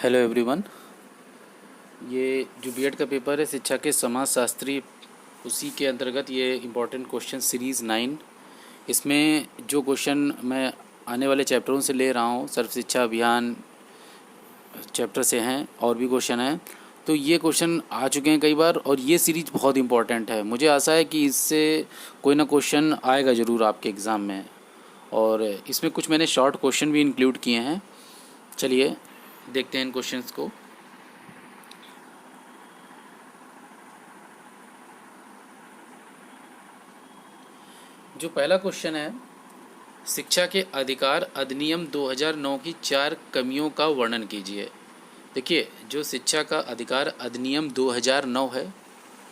Hello everyone. ये जो BEd का पेपर है शिक्षा के समाजशास्त्री, उसी के अंतर्गत ये इम्पोर्टेंट क्वेश्चन सीरीज़ 9। इसमें जो क्वेश्चन मैं आने वाले चैप्टरों से ले रहा हूँ, सर्व शिक्षा अभियान चैप्टर से हैं और भी क्वेश्चन हैं। तो ये क्वेश्चन आ चुके हैं कई बार और ये सीरीज़ बहुत इंपॉर्टेंट है। मुझे आशा है कि इससे कोई ना क्वेश्चन आएगा ज़रूर आपके एग्ज़ाम में। और इसमें कुछ मैंने शॉर्ट क्वेश्चन भी इंक्लूड किए हैं। चलिए देखते हैं इन क्वेश्चंस को। जो पहला क्वेश्चन है, शिक्षा के अधिकार अधिनियम 2009 की 4 कमियों का वर्णन कीजिए। देखिए, जो शिक्षा का अधिकार अधिनियम 2009 है,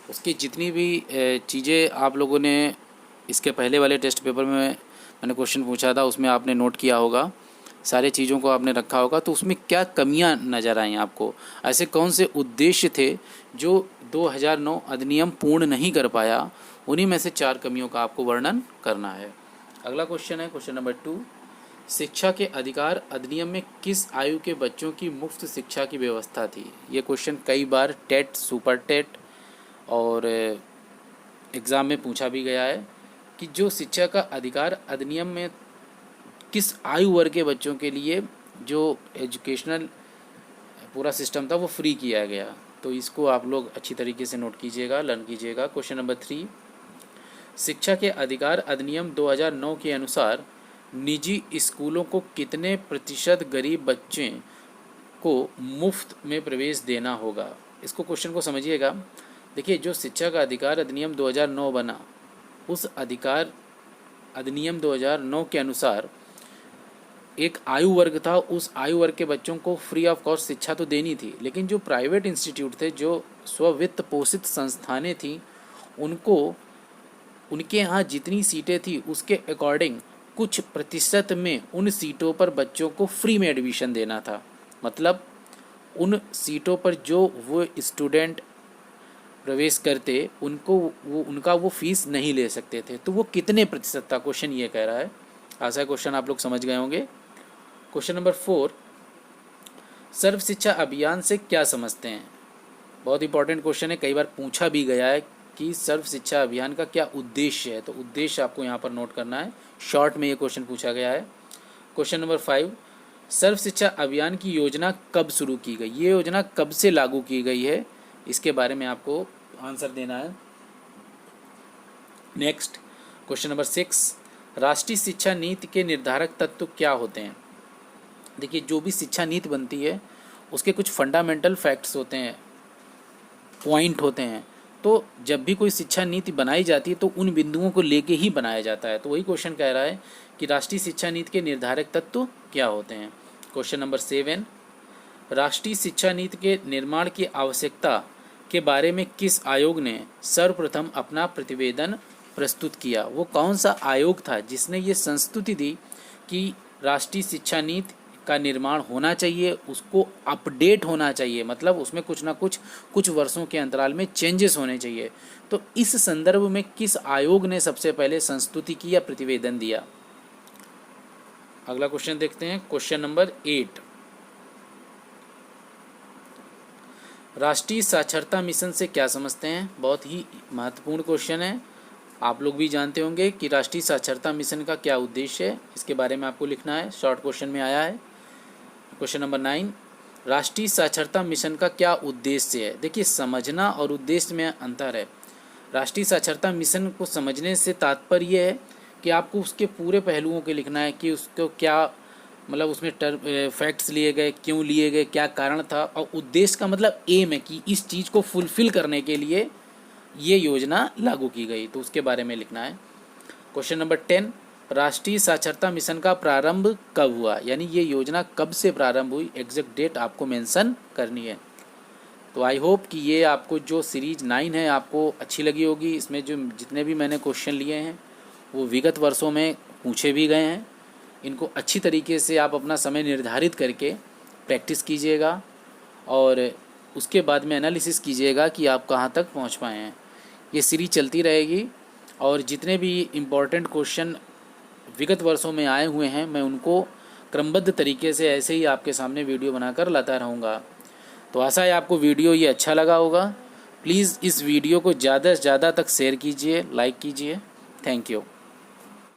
उसकी जितनी भी चीज़ें आप लोगों ने इसके पहले वाले टेस्ट पेपर में मैंने क्वेश्चन पूछा था, उसमें आपने नोट किया होगा, सारे चीज़ों को आपने रखा होगा। तो उसमें क्या कमियां नज़र आई आपको, ऐसे कौन से उद्देश्य थे जो 2009 अधिनियम पूर्ण नहीं कर पाया, उन्हीं में से 4 कमियों का आपको वर्णन करना है। अगला क्वेश्चन है क्वेश्चन नंबर 2। शिक्षा के अधिकार अधिनियम में किस आयु के बच्चों की मुफ्त शिक्षा की व्यवस्था थी। ये क्वेश्चन कई बार टेट, सुपर टेट और एग्ज़ाम में पूछा भी गया है कि जो शिक्षा का अधिकार अधिनियम में किस आयु वर्ग के बच्चों के लिए जो एजुकेशनल पूरा सिस्टम था वो फ्री किया गया। तो इसको आप लोग अच्छी तरीके से नोट कीजिएगा, लर्न कीजिएगा। Question number 3। शिक्षा के अधिकार अधिनियम 2009 के अनुसार निजी स्कूलों को कितने प्रतिशत गरीब बच्चे को मुफ्त में प्रवेश देना होगा। इसको क्वेश्चन को समझिएगा। देखिए, जो शिक्षा का अधिकार अधिनियम 2009 बना, उस अधिकार अधिनियम 2009 के अनुसार एक आयु वर्ग था, उस आयु वर्ग के बच्चों को फ्री ऑफ कॉस्ट शिक्षा तो देनी थी, लेकिन जो प्राइवेट इंस्टीट्यूट थे, जो स्ववित्त पोषित संस्थानें थीं, उनको उनके यहाँ जितनी सीटें थी उसके अकॉर्डिंग कुछ प्रतिशत में उन सीटों पर बच्चों को फ्री में एडमिशन देना था। मतलब उन सीटों पर जो वो स्टूडेंट प्रवेश करते उनका वो फीस नहीं ले सकते थे। तो वो कितने प्रतिशत था, क्वेश्चन ये कह रहा है। आशा है क्वेश्चन आप लोग समझ गए होंगे। Question number 4। सर्व शिक्षा अभियान से क्या समझते हैं। बहुत इंपॉर्टेंट क्वेश्चन है, कई बार पूछा भी गया है कि सर्व शिक्षा अभियान का क्या उद्देश्य है। तो उद्देश्य आपको यहाँ पर नोट करना है, शॉर्ट में ये क्वेश्चन पूछा गया है। Question number 5। सर्व शिक्षा अभियान की योजना कब शुरू की गई, ये योजना कब से लागू की गई है, इसके बारे में आपको आंसर देना है। Next question number 6। राष्ट्रीय शिक्षा नीति के निर्धारक तत्व क्या होते हैं। देखिए, जो भी शिक्षा नीति बनती है उसके कुछ फंडामेंटल फैक्ट्स होते हैं, पॉइंट होते हैं। तो जब भी कोई शिक्षा नीति बनाई जाती है तो उन बिंदुओं को लेके ही बनाया जाता है। तो वही क्वेश्चन कह रहा है कि राष्ट्रीय शिक्षा नीति के निर्धारक तत्व क्या होते हैं। Question number 7। राष्ट्रीय शिक्षा नीति के निर्माण की आवश्यकता के बारे में किस आयोग ने सर्वप्रथम अपना प्रतिवेदन प्रस्तुत किया। वो कौन सा आयोग था जिसने ये संस्तुति दी कि राष्ट्रीय शिक्षा नीति का निर्माण होना चाहिए, उसको अपडेट होना चाहिए, मतलब उसमें कुछ ना कुछ वर्षों के अंतराल में चेंजेस होने चाहिए। तो इस संदर्भ में किस आयोग ने सबसे पहले संस्तुति की या प्रतिवेदन दिया। अगला क्वेश्चन देखते हैं, क्वेश्चन नंबर 8। राष्ट्रीय साक्षरता मिशन से क्या समझते हैं। बहुत ही महत्वपूर्ण क्वेश्चन है। आप लोग भी जानते होंगे कि राष्ट्रीय साक्षरता मिशन का क्या उद्देश्य है, इसके बारे में आपको लिखना है, शॉर्ट क्वेश्चन में आया है। Question number 9। राष्ट्रीय साक्षरता मिशन का क्या उद्देश्य है। देखिए, समझना और उद्देश्य में अंतर है। राष्ट्रीय साक्षरता मिशन को समझने से तात्पर्य यह है कि आपको उसके पूरे पहलुओं के लिखना है कि उसको क्या, मतलब उसमें फैक्ट्स लिए गए, क्यों लिए गए, क्या कारण था। और उद्देश्य का मतलब एम है कि इस चीज़ को फुलफिल करने के लिए ये योजना लागू की गई, तो उसके बारे में लिखना है। Question number 10। राष्ट्रीय साक्षरता मिशन का प्रारंभ कब हुआ, यानी ये योजना कब से प्रारंभ हुई, एग्जैक्ट डेट आपको मेंशन करनी है। तो आई होप कि ये आपको जो सीरीज 9 है आपको अच्छी लगी होगी। इसमें जो जितने भी मैंने क्वेश्चन लिए हैं वो विगत वर्षों में पूछे भी गए हैं। इनको अच्छी तरीके से आप अपना समय निर्धारित करके प्रैक्टिस कीजिएगा और उसके बाद में एनालिसिस कीजिएगा कि आप कहाँ तक पहुँच पाए हैं। ये सीरीज चलती रहेगी और जितने भी इम्पोर्टेंट क्वेश्चन विगत वर्षों में आए हुए हैं मैं उनको क्रमबद्ध तरीके से ऐसे ही आपके सामने वीडियो बनाकर लाता रहूँगा। तो आशा है आपको वीडियो ये अच्छा लगा होगा। प्लीज़ इस वीडियो को ज़्यादा से ज़्यादा तक शेयर कीजिए, लाइक कीजिए। Thank you.